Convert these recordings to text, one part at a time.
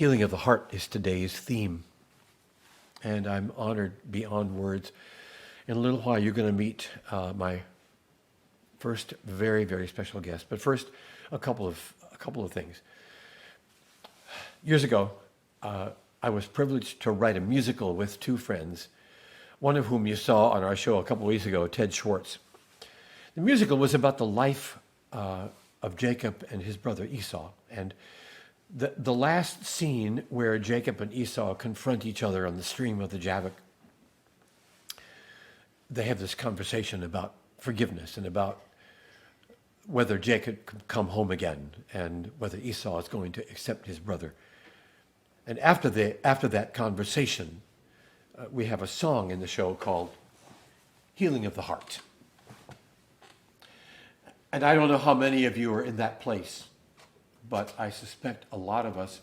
Healing of the heart is today's theme. And I'm honored beyond words. In a little while, you're going to meet my first very, very special guest. But first, a couple of things. Years ago, I was privileged to write a musical with two friends, one of whom you saw on our show a couple of weeks ago, Ted Schwartz. The musical was about the life of Jacob and his brother Esau. And the last scene where Jacob and Esau confront each other on the stream of the Jabbok, they have this conversation about forgiveness and about whether Jacob could come home again and whether Esau is going to accept his brother. And after that conversation, we have a song in the show called Healing of the Heart. And I don't know how many of you are in that place, but I suspect a lot of us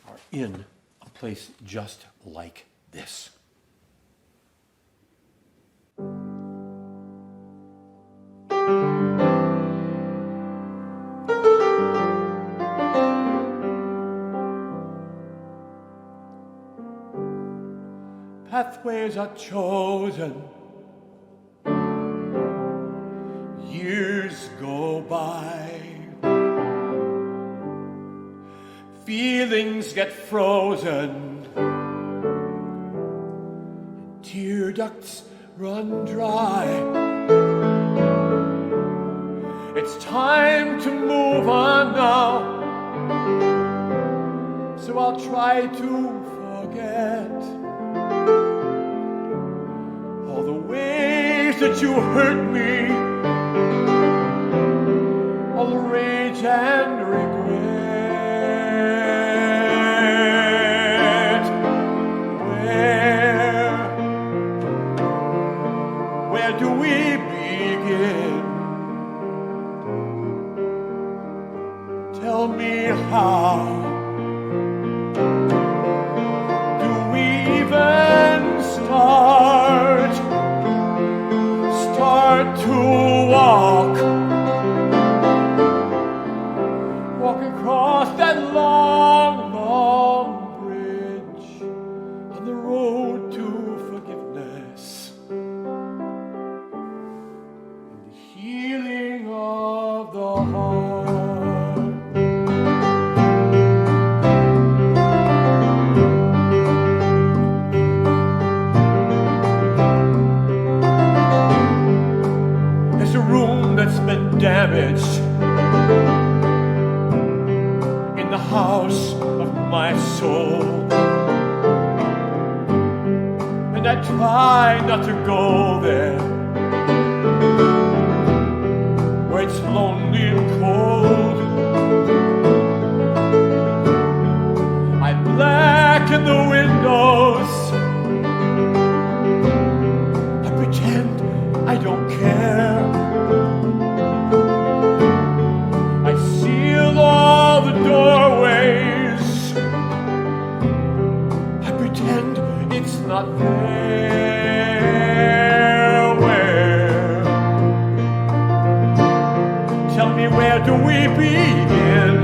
are in a place just like this. Pathways are chosen, years go by, feelings get frozen, tear ducts run dry. It's time to move on now, so I'll try to forget all the ways that you hurt me, all the rage and regret. Where do we begin? Tell me how. Do we even start to walk across that long, long bridge on the road to forgiveness and the healing of the heart. There's a room that's been damaged in the house of my soul, and I try not to go there, where it's lonely and cold. I blacken the windows, I pretend I don't care. I seal all the doorways, I pretend it's not there. Where? Tell me, where do we begin?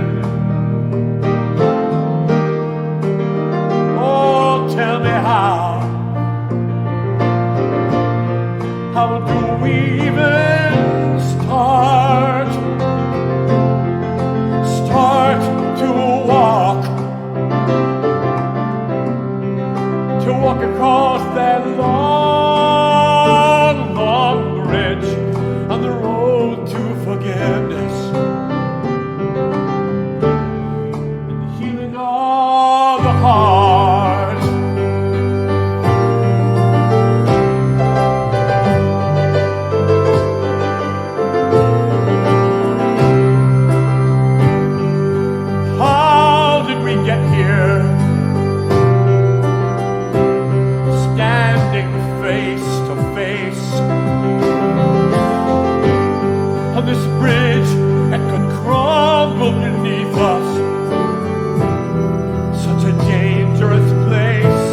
Oh, tell me how. How do we even start to walk across that long, long bridge on the road to forgiveness and the healing of the heart? How did we get here? Face to face on this bridge that could crumble beneath us. Such a dangerous place.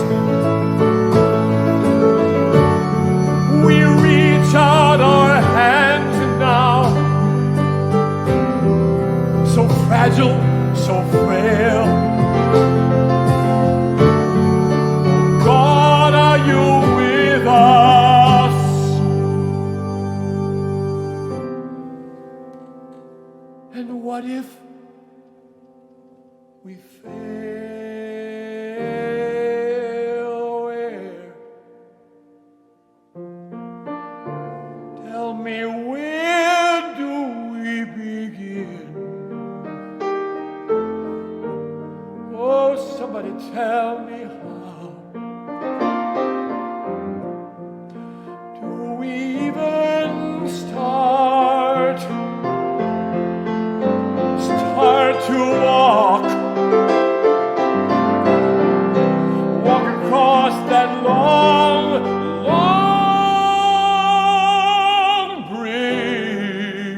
We reach out our hands and now, so fragile, so frail. we fail where? Tell me, where do we begin? Oh, somebody tell me how. Do we even start to walk across that long bridge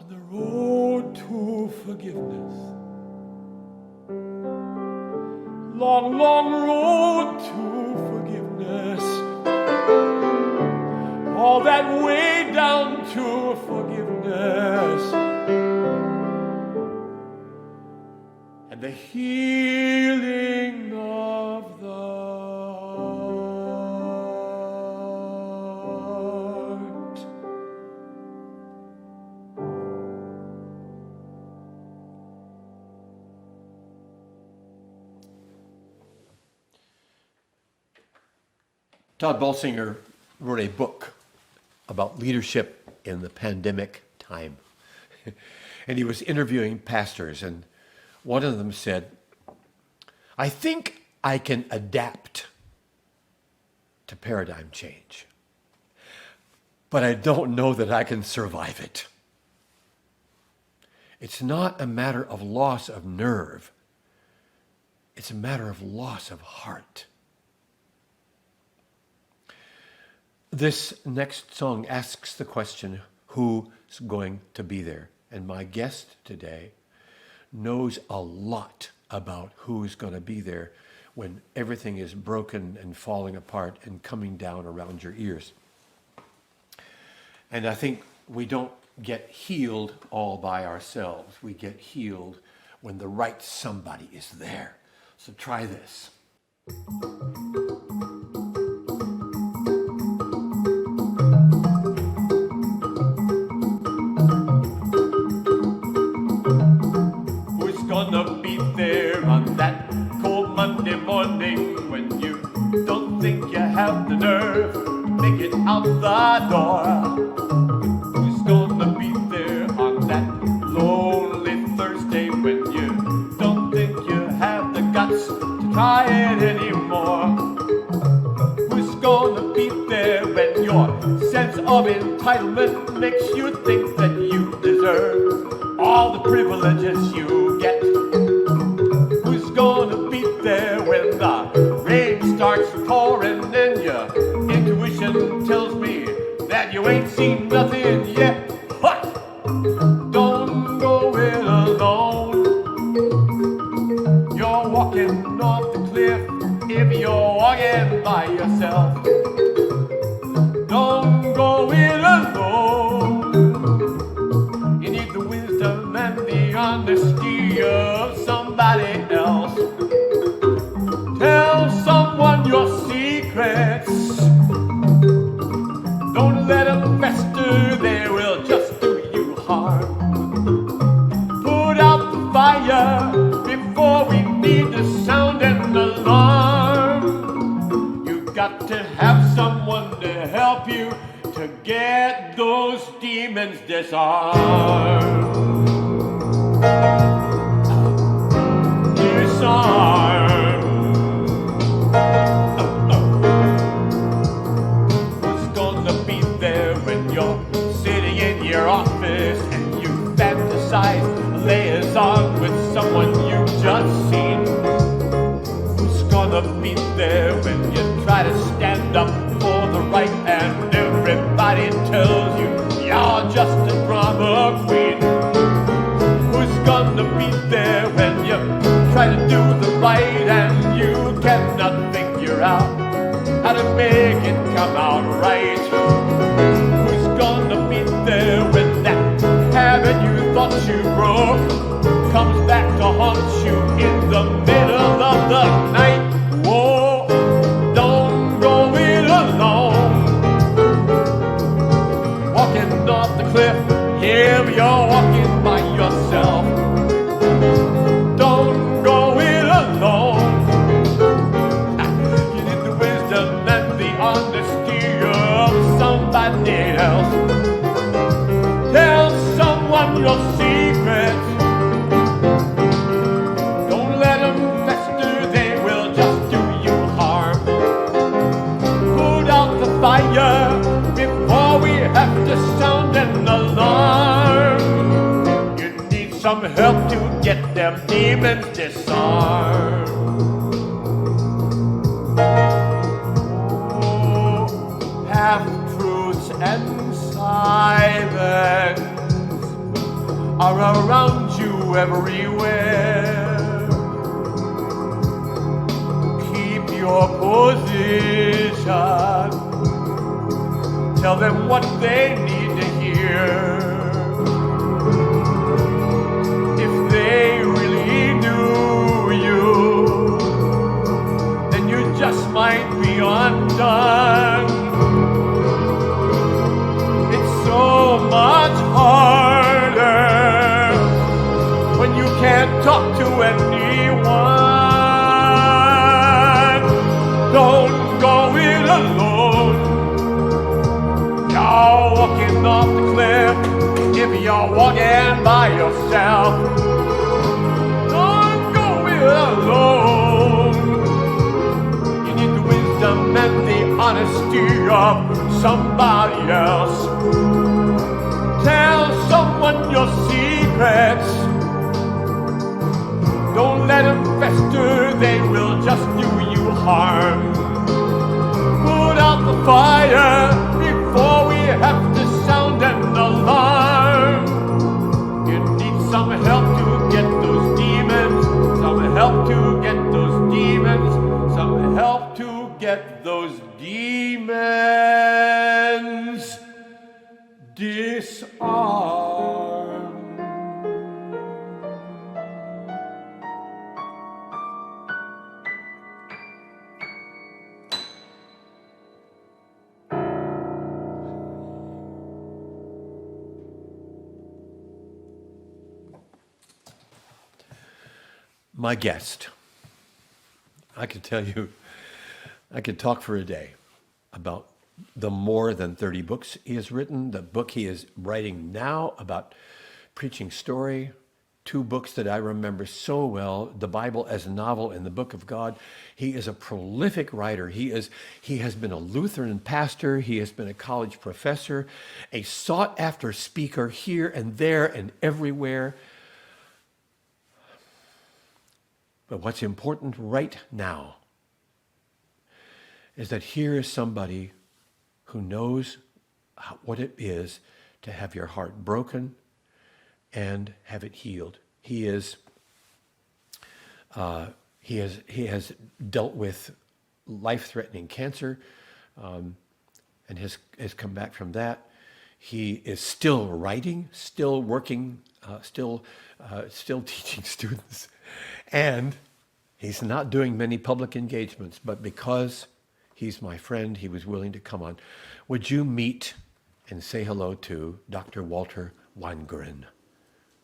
on the road to forgiveness? Long road to forgiveness. All that way down to forgiveness. And the healing of the heart. Todd Balsinger wrote a book about leadership in the pandemic time. And he was interviewing pastors, and one of them said, I think I can adapt to paradigm change, but I don't know that I can survive it. It's not a matter of loss of nerve. It's a matter of loss of heart. This next song asks the question, who's going to be there? And my guest today knows a lot about who's going to be there when everything is broken and falling apart and coming down around your ears. And I think we don't get healed all by ourselves. We get healed when the right somebody is there. So try this. Gonna be there on that cold Monday morning when you don't think you have the nerve to make it out the door? Who's gonna be there on that lonely Thursday when you don't think you have the guts to try it anymore? Who's gonna be there when your sense of entitlement makes you think that you deserve all the privileges you get? Who's gonna be there when the rain starts pouring and your intuition tells me that you ain't seen nothing yet? What? Don't go it alone. You're walking off the cliff if you're walking by yourself. Don't go it alone. You need the wisdom and the honesty of somebody else. Tell someone your secrets. Don't let them fester, they will just do you harm. Put out the fire before we need to sound an alarm. You got to have someone to help you to get those demons disarmed. Disarmed. Who's gonna be there when you're sitting in your office and you fantasize liaison with someone you've just seen? Who's gonna be there when you try to stand up for the right and everybody tells you you're just a drama queen? Who's gonna be there when you try to do the right and you cannot figure out how to make it come out right? Who's gonna be there when that habit you thought you broke comes back to haunt you in the middle of the night? Whoa, don't go it alone. Walking off the cliff, here you're walking by yourself. help to get them demons disarmed. Oh, half-truths and silence are around you everywhere. Keep your position. Tell them what they need to hear. If they really knew you, then you just might be undone. It's so much harder when you can't talk to anyone. Don't go it alone. You're walking off the cliff if you're walking by yourself. Don't go it alone. You need the wisdom and the honesty of somebody else. Tell someone your secrets. Don't let them fester, they will just do you harm. Put out the fire before we have to sound an alarm. You need some help to get those demons, some help to get those demons, some help to get those demons disarmed. My guest. I could tell you, I could talk for a day about the more than 30 books he has written, the book he is writing now about preaching story, 2 books that I remember so well, the Bible as a novel and the Book of God. He is a prolific writer. He has been a Lutheran pastor. He has been a college professor, a sought-after speaker here and there and everywhere. But what's important right now is that here is somebody who knows what it is to have your heart broken and have it healed. He has dealt with life-threatening cancer and has come back from that. He is still writing, still working, still teaching students. And he's not doing many public engagements, but because he's my friend, he was willing to come on. Would you meet and say hello to Dr. Walter Wangerin,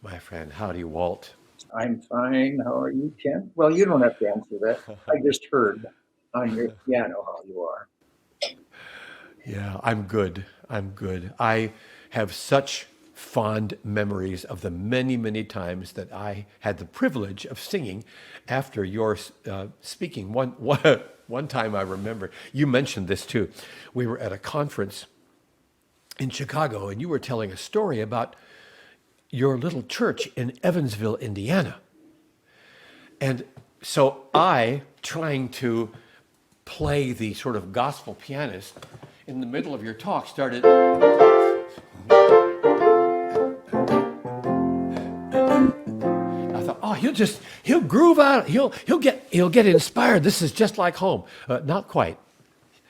my friend? Howdy, Walt. I'm fine. How are you, Ken? Well, you don't have to answer that. I just heard on your piano how you are. Yeah, I'm good. I have such fond memories of the many, many times that I had the privilege of singing after your speaking. One time I remember, you mentioned this too. We were at a conference in Chicago and you were telling a story about your little church in Evansville, Indiana. And so I, trying to play the sort of gospel pianist, in the middle of your talk started... he'll groove out. He'll get inspired. This is just like home. Not quite.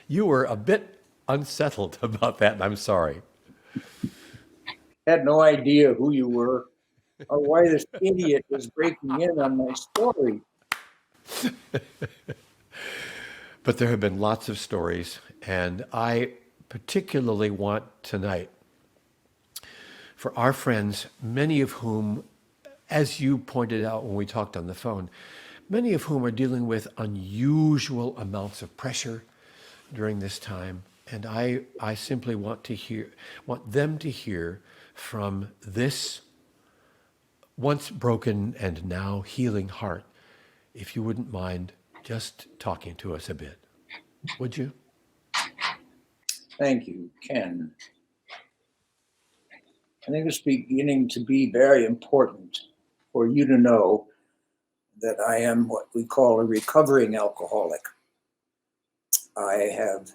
You were a bit unsettled about that, and I'm sorry. Had no idea who you were or why this idiot was breaking in on my story. But there have been lots of stories, and I particularly want tonight for our friends, many of whom, as you pointed out when we talked on the phone, many of whom are dealing with unusual amounts of pressure during this time. And I simply want them to hear from this once broken and now healing heart. If you wouldn't mind just talking to us a bit, would you? Thank you, Ken. I think it's beginning to be very important for you to know that I am what we call a recovering alcoholic. I have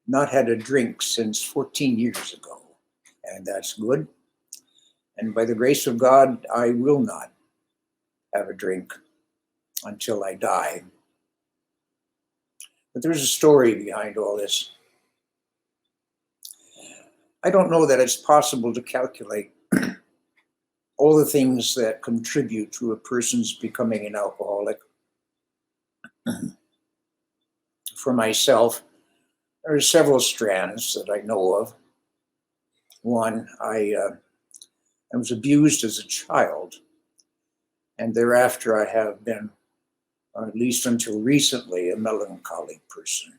not had a drink since 14 years ago, and that's good. And by the grace of God, I will not have a drink until I die. But there's a story behind all this. I don't know that it's possible to calculate all the things that contribute to a person's becoming an alcoholic. For myself, there are several strands that I know of. One, I was abused as a child, and thereafter I have been, or at least until recently, a melancholic person.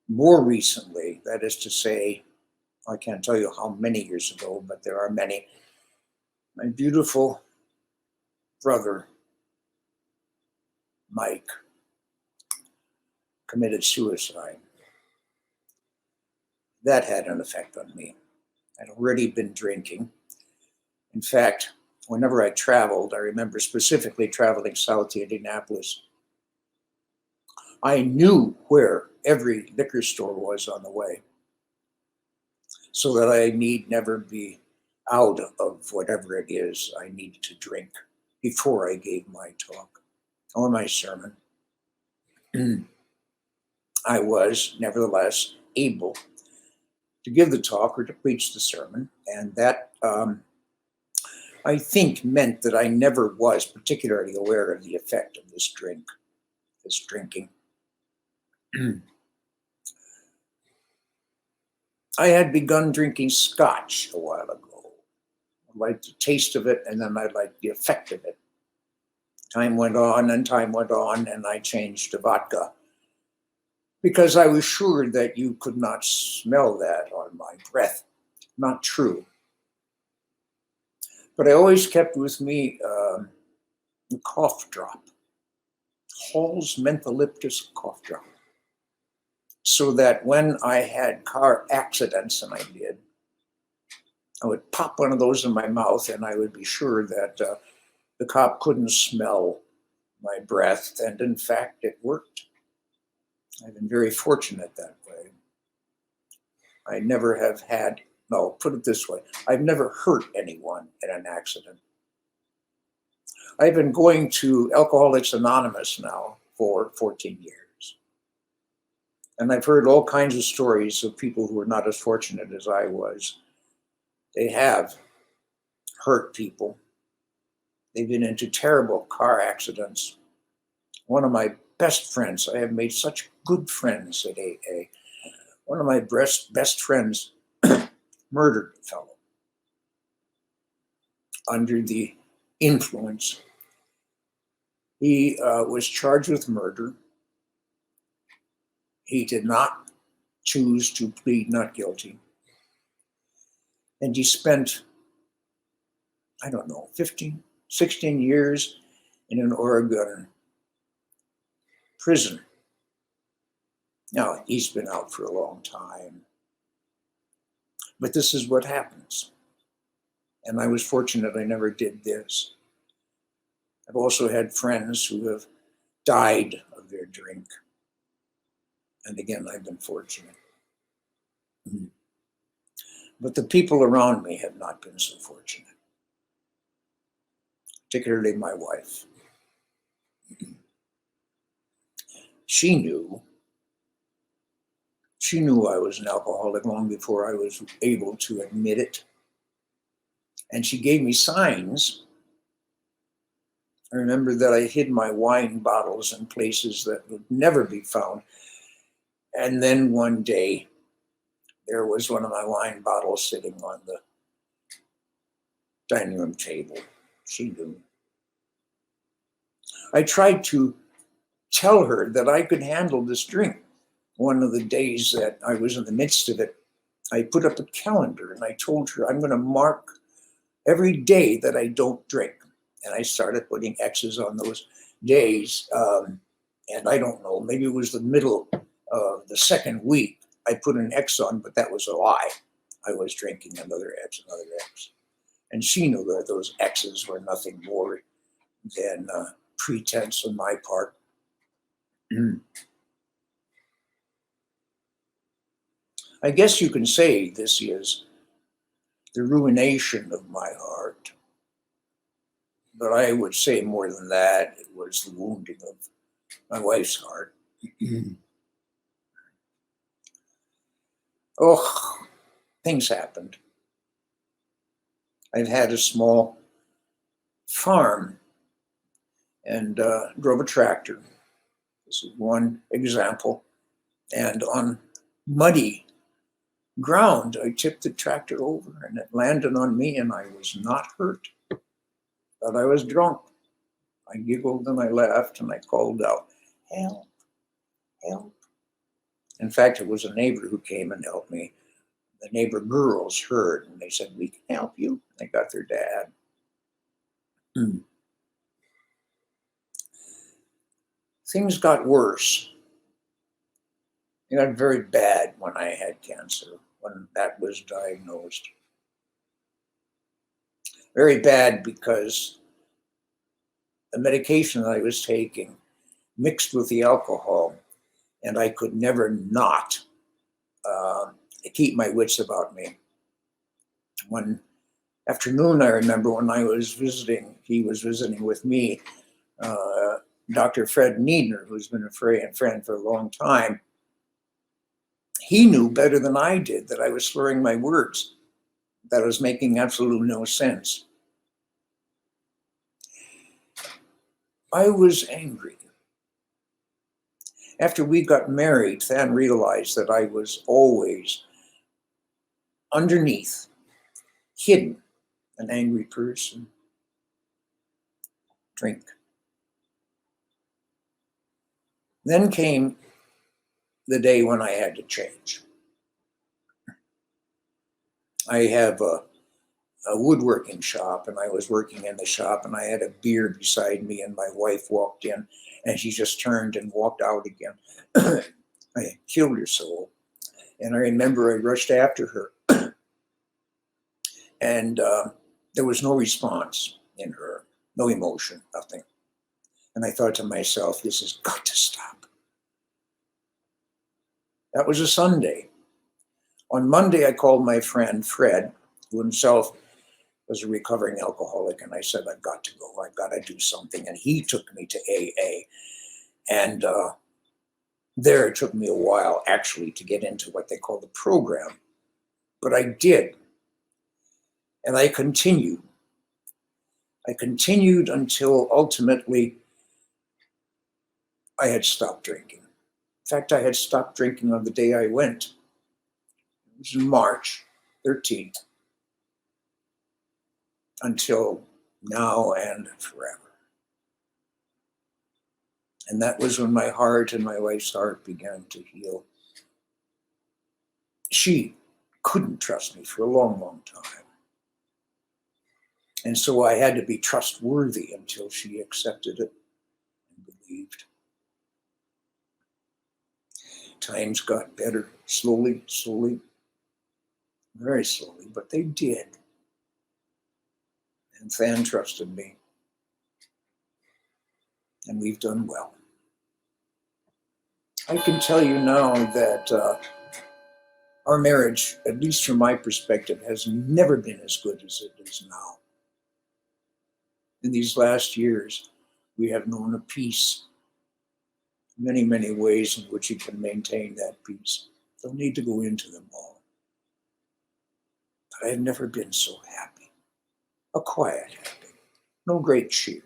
More recently, that is to say, I can't tell you how many years ago, but there are many, my beautiful brother, Mike, committed suicide. That had an effect on me. I'd already been drinking. In fact, whenever I traveled, I remember specifically traveling south to Indianapolis, I knew where every liquor store was on the way, so that I need never be out of whatever it is I needed to drink before I gave my talk or my sermon. I was nevertheless able to give the talk or to preach the sermon, and that I think meant that I never was particularly aware of the effect of this drinking. I had begun drinking scotch a while ago. I liked the taste of it, and then I liked the effect of it. Time went on, and I changed to vodka because I was sure that you could not smell that on my breath. Not true. But I always kept with me a cough drop, Hall's Mentholyptus cough drop, so that when I had car accidents, and I did, I would pop one of those in my mouth, and I would be sure that the cop couldn't smell my breath, and in fact, it worked. I've been very fortunate that way. I never have had, no, put it this way, I've never hurt anyone in an accident. I've been going to Alcoholics Anonymous now for 14 years. And I've heard all kinds of stories of people who are not as fortunate as I was. They have hurt people. They've been into terrible car accidents. One of my best friends, I have made such good friends at AA. One of my best friends murdered a fellow under the influence. He was charged with murder. He did not choose to plead not guilty. And he spent, 16 years in an Oregon prison. Now, he's been out for a long time. But this is what happens. And I was fortunate I never did this. I've also had friends who have died of their drink. And again, I've been fortunate. But the people around me have not been so fortunate, particularly my wife. She knew I was an alcoholic long before I was able to admit it. And she gave me signs. I remember that I hid my wine bottles in places that would never be found. And then one day, there was one of my wine bottles sitting on the dining room table. She knew. I tried to tell her that I could handle this drink. One of the days that I was in the midst of it, I put up a calendar and I told her I'm going to mark every day that I don't drink. And I started putting X's on those days. And I don't know, maybe it was the middle of the second week. I put an X on, but that was a lie. I was drinking another X. And she knew that those X's were nothing more than pretense on my part. I guess you can say this is the ruination of my heart. But I would say more than that, it was the wounding of my wife's heart. Oh, things happened. I've had a small farm and drove a tractor. This is one example. And on muddy ground, I tipped the tractor over and it landed on me and I was not hurt, but I was drunk. I giggled and I laughed and I called out, "Help, help." In fact, it was a neighbor who came and helped me. The neighbor girls heard and they said, "We can help you." They got their dad. Things got worse. It got very bad when I had cancer, when that was diagnosed. Very bad because the medication that I was taking mixed with the alcohol, and I could never not keep my wits about me. One afternoon, I remember when I was visiting, he was visiting with me, Dr. Fred Niedner, who's been a friend for a long time. He knew better than I did that I was slurring my words, that was making absolutely no sense. I was angry. After we got married, Than realized that I was always underneath, hidden, an angry person. Drink. Then came the day when I had to change. I have a woodworking shop, and I was working in the shop, and I had a beer beside me, and my wife walked in, and she just turned and walked out again. I killed her soul. And I remember I rushed after her, and there was no response in her, no emotion, nothing. And I thought to myself, this has got to stop. That was a Sunday. On Monday, I called my friend Fred, who himself was a recovering alcoholic, and I said, I've got to go. I've got to do something. And he took me to AA. And there it took me a while, actually, to get into what they call the program. But I did. And I continued. I continued until ultimately I had stopped drinking. In fact, I had stopped drinking on the day I went. It was March 13th. Until now and forever. And that was when my heart and my wife's heart began to heal. She couldn't trust me for a long, long time. And so I had to be trustworthy until she accepted it and believed. Times got better, slowly, very slowly, but they did. And Than trusted me. And we've done well. I can tell you now that our marriage, at least from my perspective, has never been as good as it is now. In these last years, we have known a peace, many, many ways in which you can maintain that peace. Don't need to go into them all. But I've never been so happy. A quiet happy, no great cheer,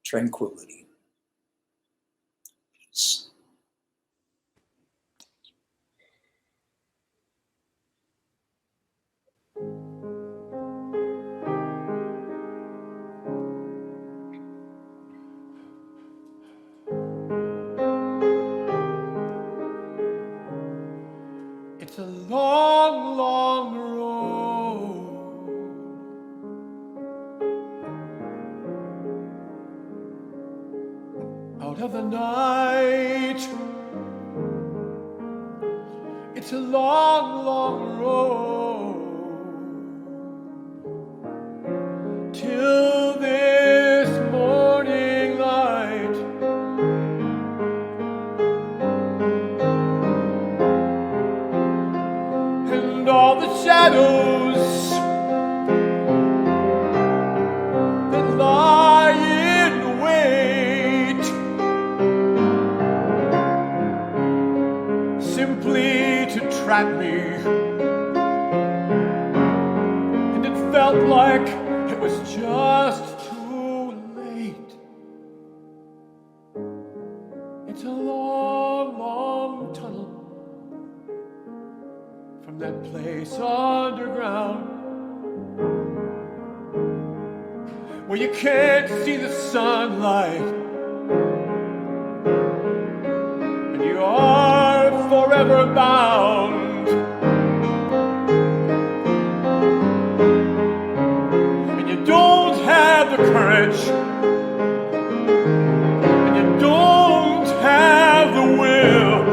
tranquility, peace. It's a long, long road out of the night. It's a long, long road at me, and it felt like it was just too late. It's a long, long tunnel from that place underground where you can't see the sunlight, and you are forever bound. And you don't have the courage, and you don't have the will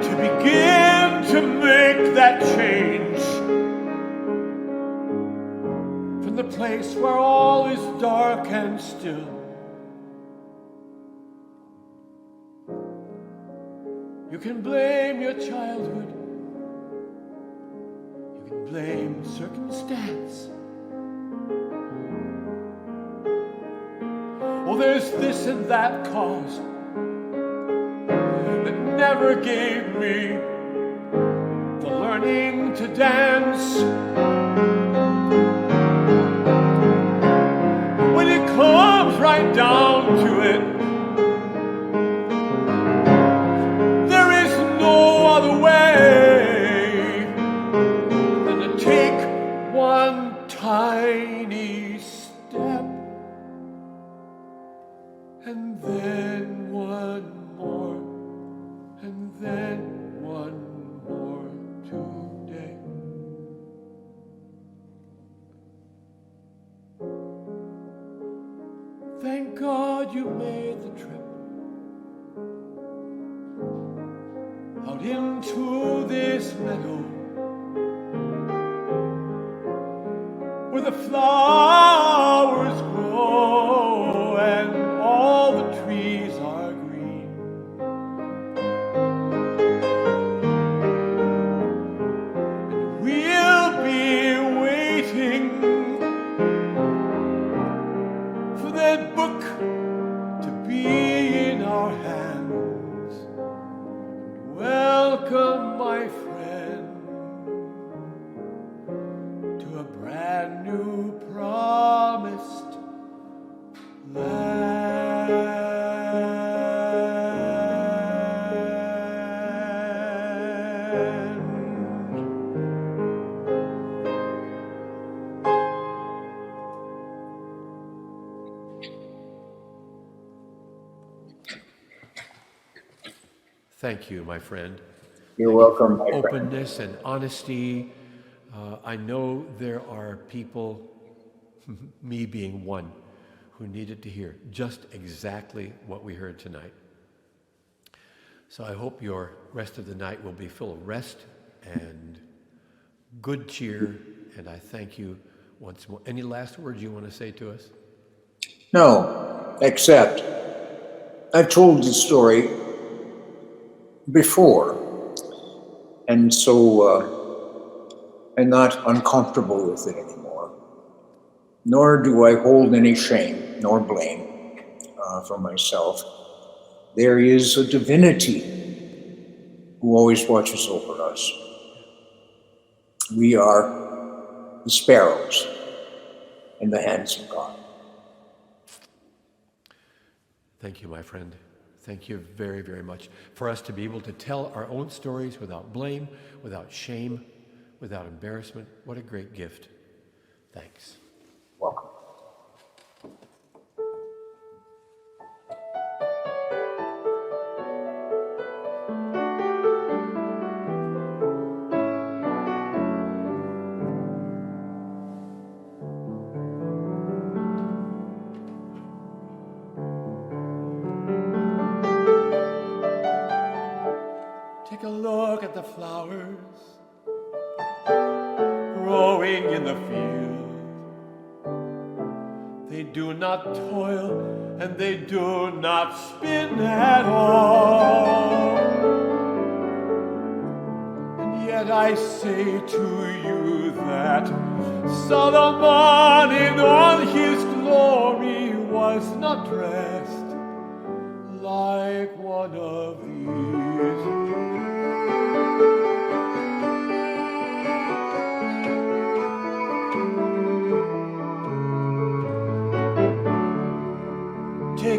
to begin to make that change from the place where all is dark and still. You can blame your childhood, you can blame circumstance. Well, there's this and that cause that never gave me the learning to dance. When it comes right down to it, there is no other way than to take one tiny step, and then one more, and then one more today. Thank God you made the trip out into this meadow where the flowers grow and all the trees are green. And we'll be waiting for that book to be in our hands. Welcome, my friend, to a brand new promised land. Thank you, my friend. You're welcome, my friend. Openness and honesty. I know there are people, me being one, who needed to hear just exactly what we heard tonight. So I hope your rest of the night will be full of rest and good cheer, and I thank you once more. Any last words you want to say to us? No, except I've told the story before, and so I'm not uncomfortable with it anymore, nor do I hold any shame nor blame for myself. There is a divinity who always watches over us. We are the sparrows in the hands of God. Thank you, my friend. Thank you very, very much for us to be able to tell our own stories without blame, without shame, without embarrassment. What a great gift. Thanks. Welcome. Take a look at the flowers growing in the field. They do not toil and they do not spin at all. And yet I say to you that Solomon in all his glory was not dressed like one of these.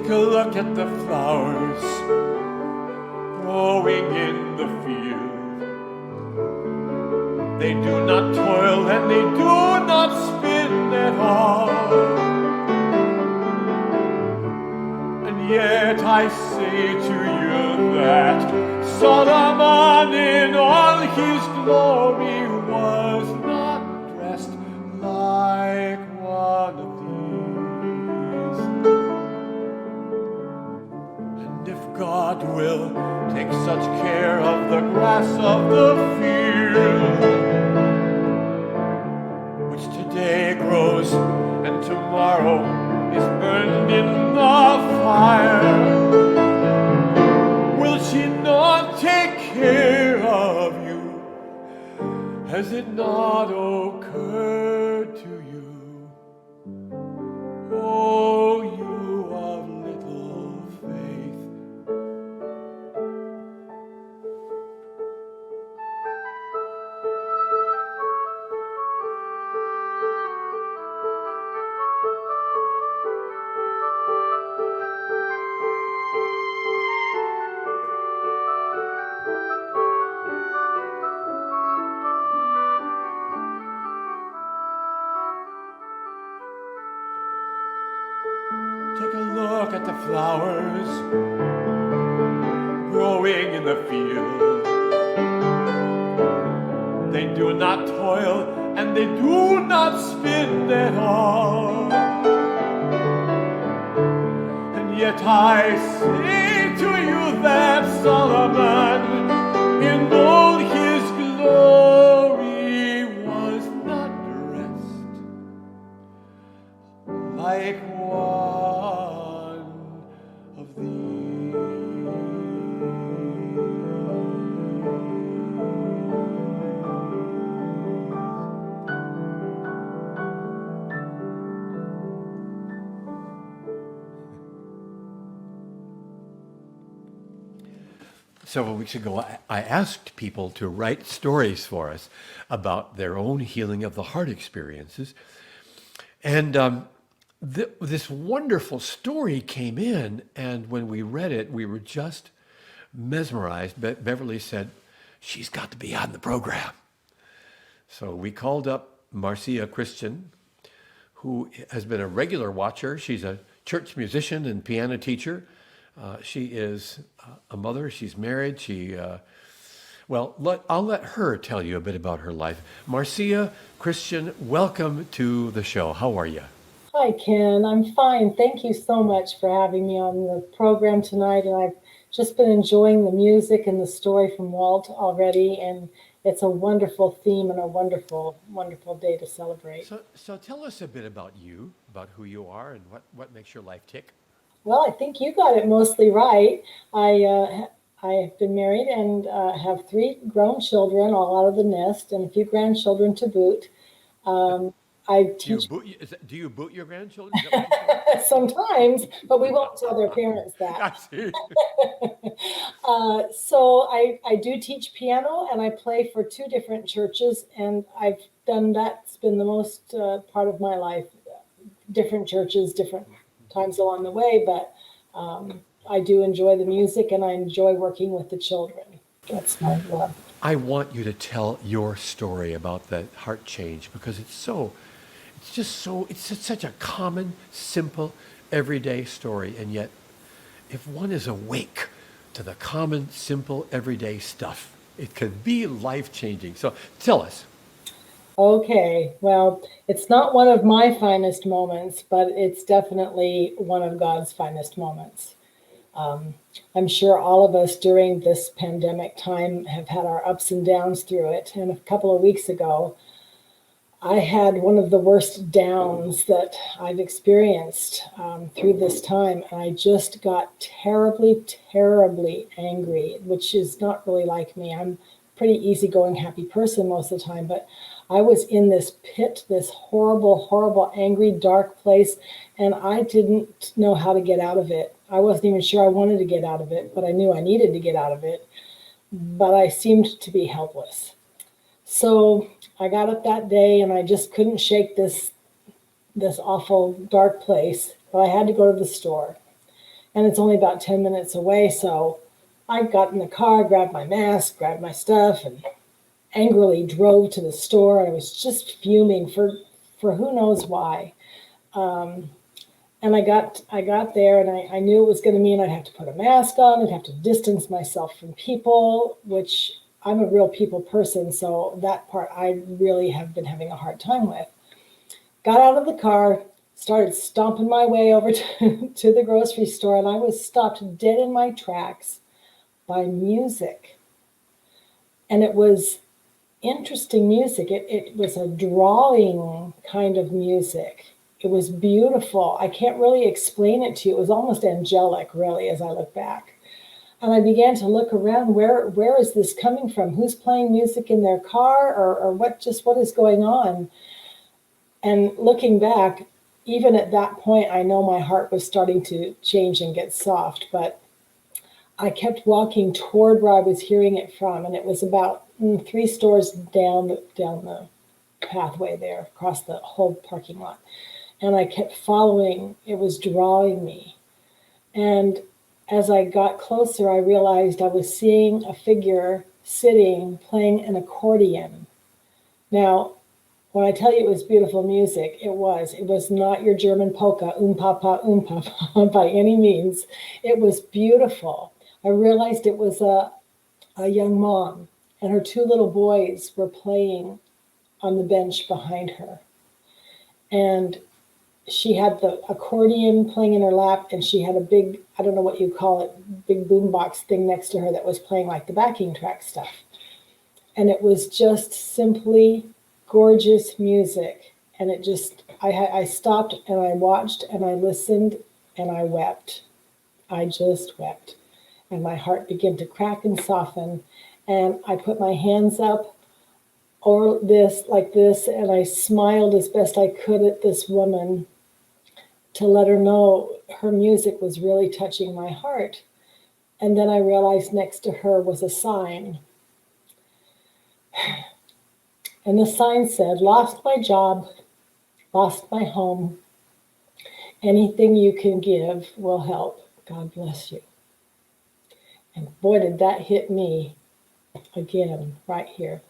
Take a look at the flowers growing in the field. They do not toil and they do not spin at all. And yet I say to you that Solomon in all his glory was not dressed like one of these. And if God will take such care of the grass of the field, which today grows and tomorrow is burned in the fire, will she not take care of you? Has it not occurred to you? Oh, you of little faith. Take a look at the flowers growing in the field. They do not toil and they do not spin at all. And yet I say to you that Solomon in all his glory was not dressed like one of these. Several weeks ago, I asked people to write stories for us about their own healing of the heart experiences. And this wonderful story came in, and when we read it, we were just mesmerized. Beverly said, she's got to be on the program. So we called up Marcia Christian, who has been a regular watcher. She's a church musician and piano teacher. She is a mother. She's married. I'll let her tell you a bit about her life. Marcia Christian, welcome to the show. How are you? Hi, Ken. I'm fine. Thank you so much for having me on the program tonight. And I've just been enjoying the music and the story from Walt already. And it's a wonderful theme and a wonderful, wonderful day to celebrate. So tell us a bit about you, about who you are, and what makes your life tick. Well, I think you got it mostly right. I have been married and have 3 grown children, all out of the nest, and a few grandchildren to boot. I teach Do you boot your grandchildren? Is that what you say? sometimes, but we won't tell their parents that. I see. So I do teach piano, and I play for 2 different churches, and I've done that's been the most part of my life. Different churches, different times along the way, but I do enjoy the music, and I enjoy working with the children. That's my love. I want you to tell your story about that heart change, because it's such a common, simple, everyday story. And yet, if one is awake to the common, simple, everyday stuff, it can be life-changing. So tell us. Okay, well, it's not one of my finest moments, but it's definitely one of God's finest moments. I'm sure all of us during this pandemic time have had our ups and downs through it. And a couple of weeks ago, I had one of the worst downs that I've experienced through this time. And I just got terribly, terribly angry, which is not really like me. I'm a pretty easygoing, happy person most of the time, but I was in this pit, this horrible, horrible, angry, dark place, and I didn't know how to get out of it. I wasn't even sure I wanted to get out of it, but I knew I needed to get out of it. But I seemed to be helpless. So I got up that day, and I just couldn't shake this awful, dark place, but I had to go to the store. and it's only about 10 minutes away. So I got in the car, grabbed my mask, grabbed my stuff, and angrily drove to the store. I was just fuming for who knows why. And I got there, and I knew it was going to mean I'd have to put a mask on, I'd have to distance myself from people, which I'm a real people person, so that part I really have been having a hard time with. Got out of the car, started stomping my way over to the grocery store, and I was stopped dead in my tracks by music. And it was interesting music. It was a drawing kind of music. It was beautiful. I can't really explain it to you. It was almost angelic, really, as I look back. And I began to look around, where is this coming from? Who's playing music in their car, or what is going on? And looking back, even at that point, I know my heart was starting to change and get soft, but I kept walking toward where I was hearing it from, and it was about 3 stores down the pathway there, across the whole parking lot. And I kept following. It was drawing me. And as I got closer, I realized I was seeing a figure sitting, playing an accordion. Now, when I tell you it was beautiful music, it was not your German polka, papa, by any means. It was beautiful. I realized it was a young mom, and her 2 little boys were playing on the bench behind her. And she had the accordion playing in her lap, and she had a big, I don't know what you call it, big boombox thing next to her that was playing like the backing track stuff. And it was just simply gorgeous music. And it just, I stopped and I watched and I listened and I wept. I just wept. And my heart began to crack and soften. And I put my hands up or this, like this, and I smiled as best I could at this woman to let her know her music was really touching my heart. And then I realized next to her was a sign. And the sign said, "Lost my job, lost my home. Anything you can give will help. God bless you." And boy, did that hit me again right here.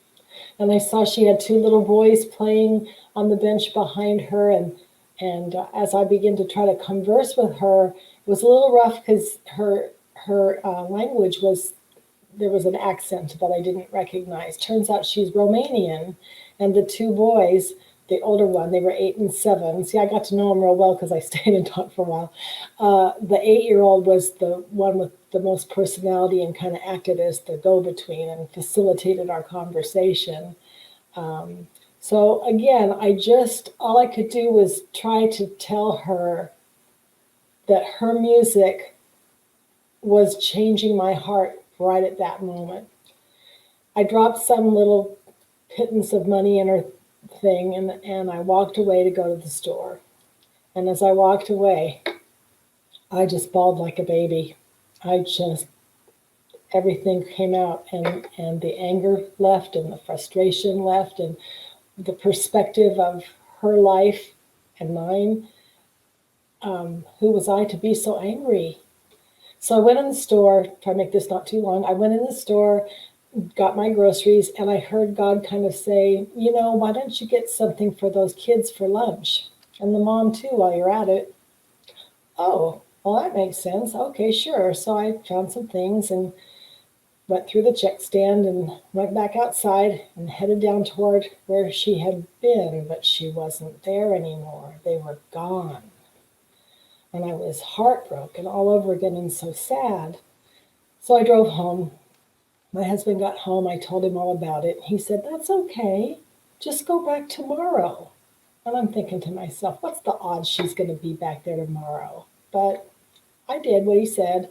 And I saw she had 2 little boys playing on the bench behind her. And as I began to try to converse with her, it was a little rough because her language was, there was an accent that I didn't recognize. Turns out she's Romanian. And the 2 boys, the older one, they were 8 and 7. See, I got to know them real well because I stayed and talked for a while. The 8-year-old was the one with the most personality and kind of acted as the go-between and facilitated our conversation. So again, all I could do was try to tell her that her music was changing my heart right at that moment. I dropped some little pittance of money in her thing, and I walked away to go to the store. And as I walked away, I just bawled like a baby. Everything came out, and the anger left, and the frustration left, and the perspective of her life and mine. Who was I to be so angry? So I went in the store, try to make this not too long. I went in the store, got my groceries, and I heard God kind of say, why don't you get something for those kids for lunch? And the mom too, while you're at it. Oh, well, that makes sense. Okay, sure. So I found some things and went through the check stand and went back outside and headed down toward where she had been, but she wasn't there anymore. They were gone. And I was heartbroken all over again and so sad. So I drove home. My husband got home. I told him all about it. He said, "That's okay. Just go back tomorrow." And I'm thinking to myself, what's the odds she's going to be back there tomorrow? But I did what he said.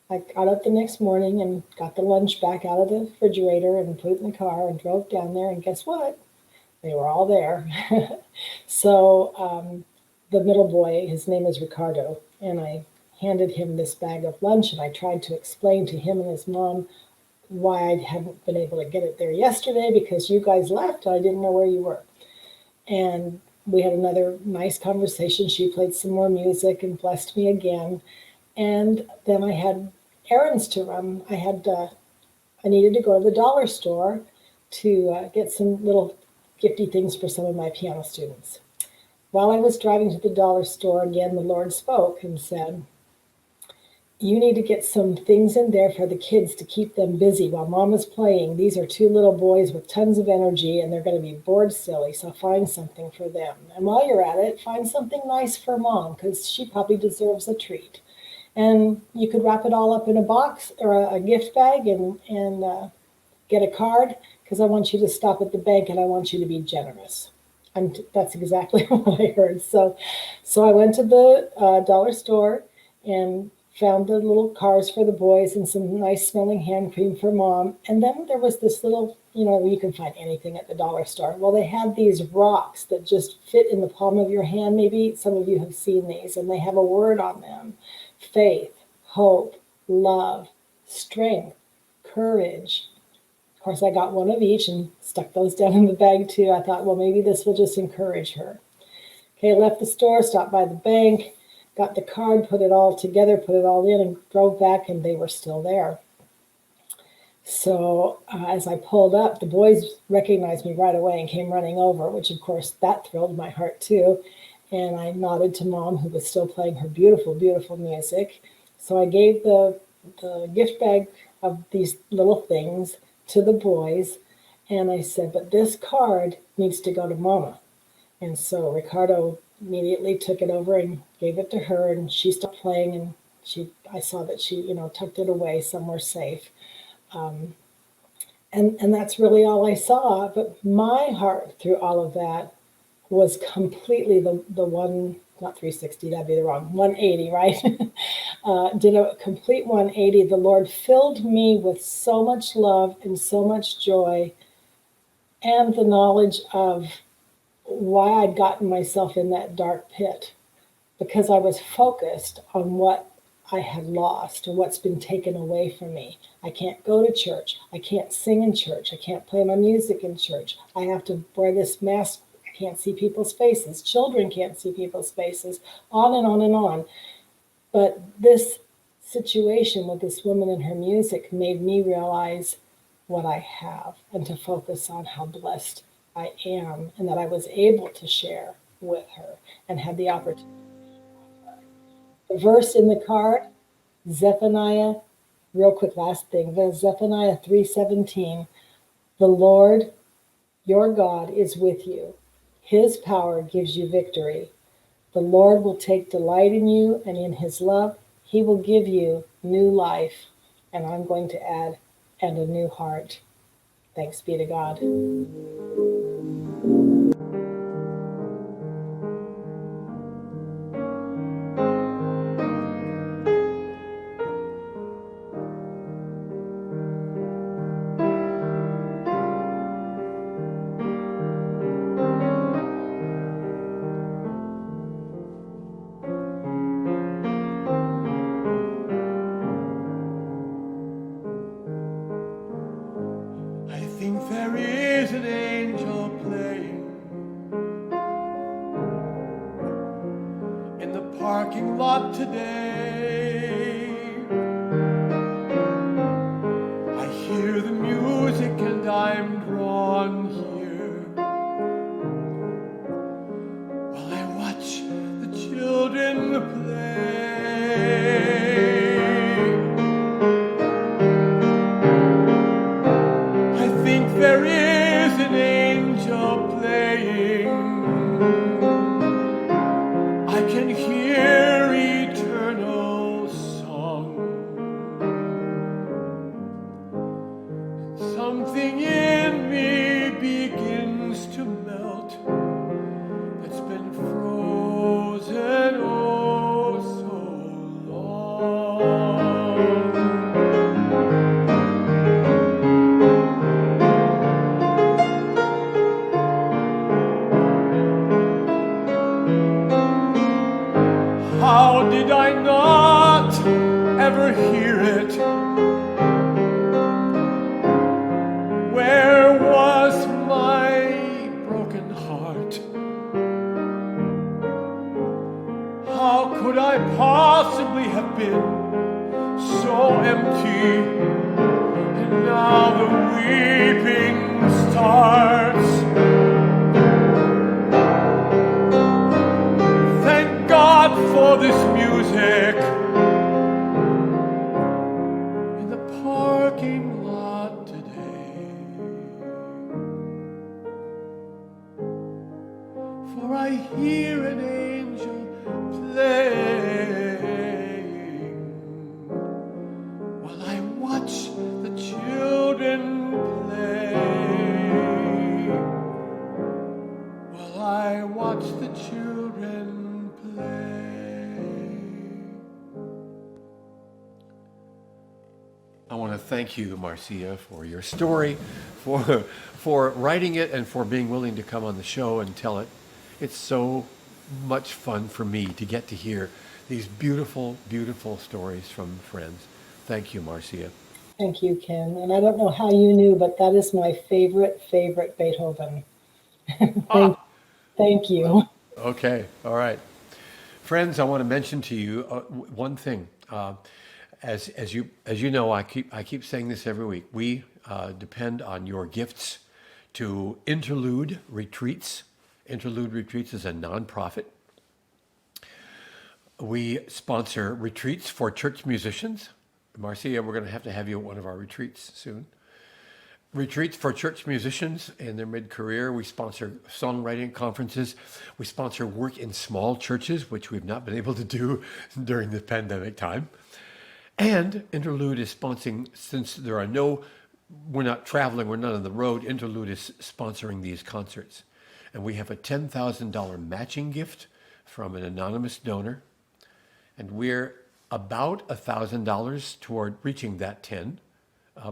I got up the next morning and got the lunch back out of the refrigerator and put it in the car and drove down there. And guess what? They were all there. So the middle boy, his name is Ricardo, and I handed him this bag of lunch, and I tried to explain to him and his mom why I hadn't been able to get it there yesterday because you guys left and I didn't know where you were. And we had another nice conversation. She played some more music and blessed me again. And then I had errands to run. I needed to go to the dollar store to get some little gifty things for some of my piano students. While I was driving to the dollar store again, the Lord spoke and said, you need to get some things in there for the kids to keep them busy while mom is playing. These are two little boys with tons of energy and they're going to be bored silly, so find something for them. And while you're at it, find something nice for mom because she probably deserves a treat. And you could wrap it all up in a box or a gift bag and get a card because I want you to stop at the bank and I want you to be generous. And that's exactly what I heard. So I went to the dollar store and found the little cars for the boys and some nice smelling hand cream for mom. And then there was this little, you can find anything at the dollar store. Well, they had these rocks that just fit in the palm of your hand. Maybe some of you have seen these, and they have a word on them: faith, hope, love, strength, courage. Of course, I got one of each and stuck those down in the bag too. I thought, well, maybe this will just encourage her. Okay, left the store, stopped by the bank, got the card, put it all together, put it all in, and drove back, and they were still there. So as I pulled up, the boys recognized me right away and came running over, which of course that thrilled my heart too. And I nodded to mom, who was still playing her beautiful, beautiful music. So I gave the gift bag of these little things to the boys, and I said, but this card needs to go to mama. And so Ricardo immediately took it over and gave it to her, and she stopped playing, and I saw that she, tucked it away somewhere safe. And that's really all I saw. But my heart through all of that was completely the one, not 360, that'd be the wrong, 180, right? Did a complete 180. The Lord filled me with so much love and so much joy and the knowledge of why I'd gotten myself in that dark pit, because I was focused on what I had lost or what's been taken away from me. I can't go to church. I can't sing in church. I can't play my music in church. I have to wear this mask. I can't see people's faces. Children can't see people's faces, on and on and on. But this situation with this woman and her music made me realize what I have and to focus on how blessed I am and that I was able to share with her and had the opportunity. The verse in the card, Zephaniah, real quick last thing, Zephaniah 3:17, the Lord your God is with you. His power gives you victory. The Lord will take delight in you, and in his love, he will give you new life. And I'm going to add, and a new heart. Thanks be to God. I think there is an angel playing in the parking lot today. I hear the music and I'm drawn here while I watch the children play. There is an angel playing. I can hear eternal song. Something in me begins to melt that's been frozen oh so long. How did I not ever hear it? Where was my broken heart? How could could I possibly have been so empty? And now the weeping starts. Thank God for this music in the parking lot today. For I hear an angel playing while I watch the children play. While I watch the children play. I want to thank you, Marcia, for your story, for writing it, and for being willing to come on the show and tell it. It's so much fun for me to get to hear these beautiful, beautiful stories from friends. Thank you, Marcia. Thank you, Ken. And I don't know how you knew, but that is my favorite Beethoven. Thank you. Okay, all right. Friends, I want to mention to you one thing. As you know, I keep saying this every week. We depend on your gifts to Interlude Retreats. Interlude Retreats is a nonprofit. We sponsor retreats for church musicians. Marcia, we're going to have you at one of our retreats soon. Retreats for church musicians in their mid-career. We sponsor songwriting conferences. We sponsor work in small churches, which we've not been able to do during the pandemic time. And Interlude is sponsoring, since we're not traveling, we're not on the road, Interlude is sponsoring these concerts. And we have a $10,000 matching gift from an anonymous donor. And we're about $1,000 toward reaching that 10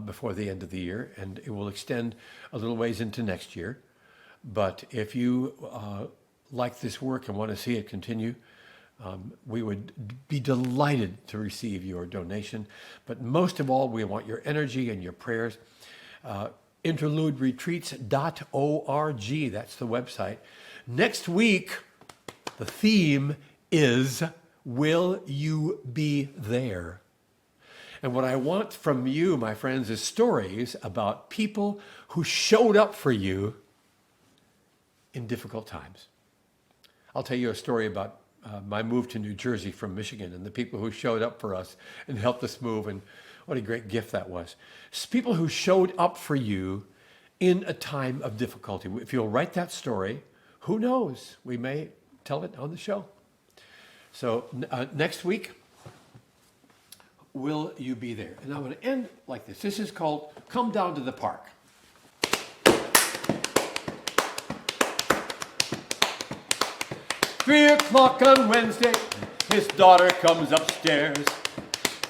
before the end of the year. And it will extend a little ways into next year. But if you like this work and want to see it continue, we would be delighted to receive your donation. But most of all, we want your energy and your prayers. InterludeRetreats.org, that's the website. Next week, the theme is, Will You Be There? And what I want from you, my friends, is stories about people who showed up for you in difficult times. I'll tell you a story about my move to New Jersey from Michigan and the people who showed up for us and helped us move, and what a great gift that was. It's people who showed up for you in a time of difficulty. If you'll write that story, who knows? We may tell it on the show. So next week, will you be there? And I'm going to end like this. This is called Come Down to the Park. 3 o'clock on Wednesday, his daughter comes upstairs.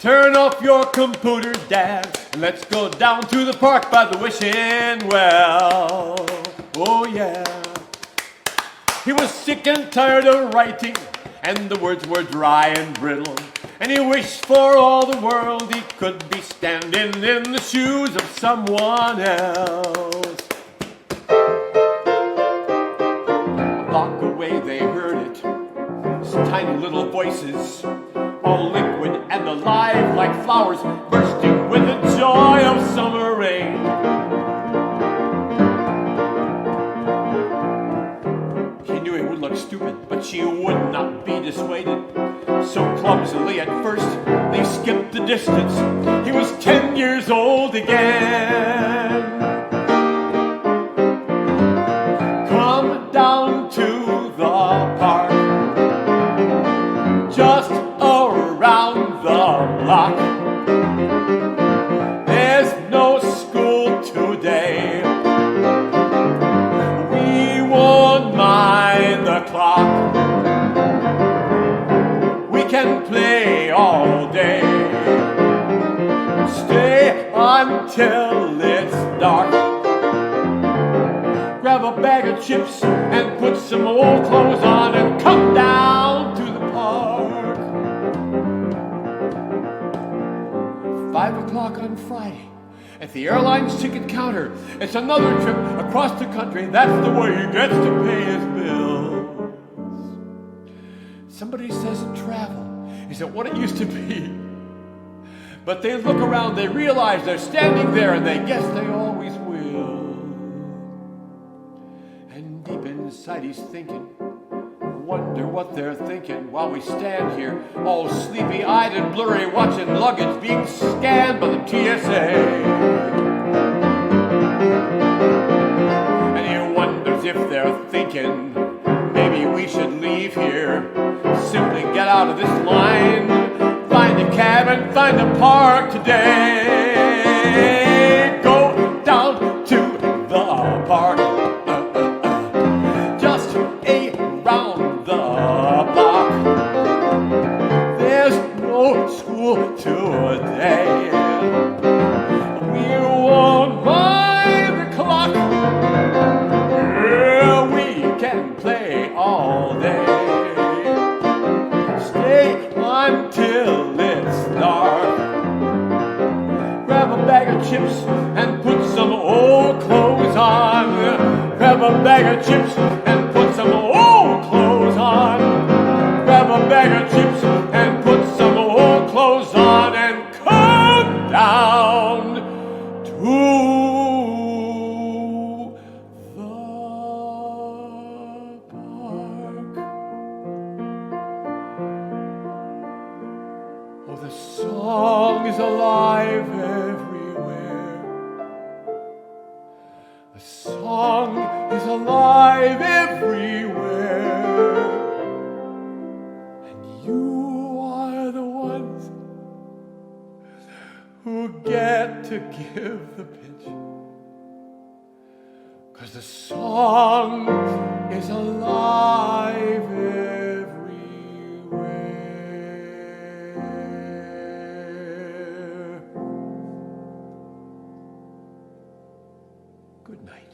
Turn off your computer, Dad, and let's go down to the park by the wishing well. Oh yeah. He was sick and tired of writing, and the words were dry and brittle. And he wished for all the world he could be standing in the shoes of someone else. A block away they heard it, some tiny little voices, all liquid and alive like flowers bursting with the joy of summer rain. He knew it would look stupid, but she would not be dissuaded. So clumsily at first they skipped the distance. He was 10 years old again. Come down to the park, just around the block. There's no school today. We won't mind the clock. We can play all day. Stay until it's dark. Grab a bag of chips and put some old clothes on and come down to the park. 5 o'clock on Friday at the airline's ticket counter. It's another trip across the country. That's the way he gets to pay his bills. somebody says travel isn't what it used to be. But they look around, they realize they're standing there, and they guess they always will. And deep inside he's thinking, wonder what they're thinking while we stand here, all sleepy-eyed and blurry, watching luggage being scanned by the TSA. And he wonders if they're thinking, maybe we should leave here, simply get out of this line, find a cab and find a park today. Go down to the park, just around the block. There's no school today. We won't mind the clock. Yeah, we can play all day. Stay until it's dark. Grab a bag of chips and put some old clothes on. Grab a bag of chips and put some old clothes on. Grab a bag of chips and put some old clothes on and come down to the park. Oh, the song is alive everywhere. The song is alive everywhere. And you are the ones who get to give the pitch. 'Cause the song is alive everywhere. Good night.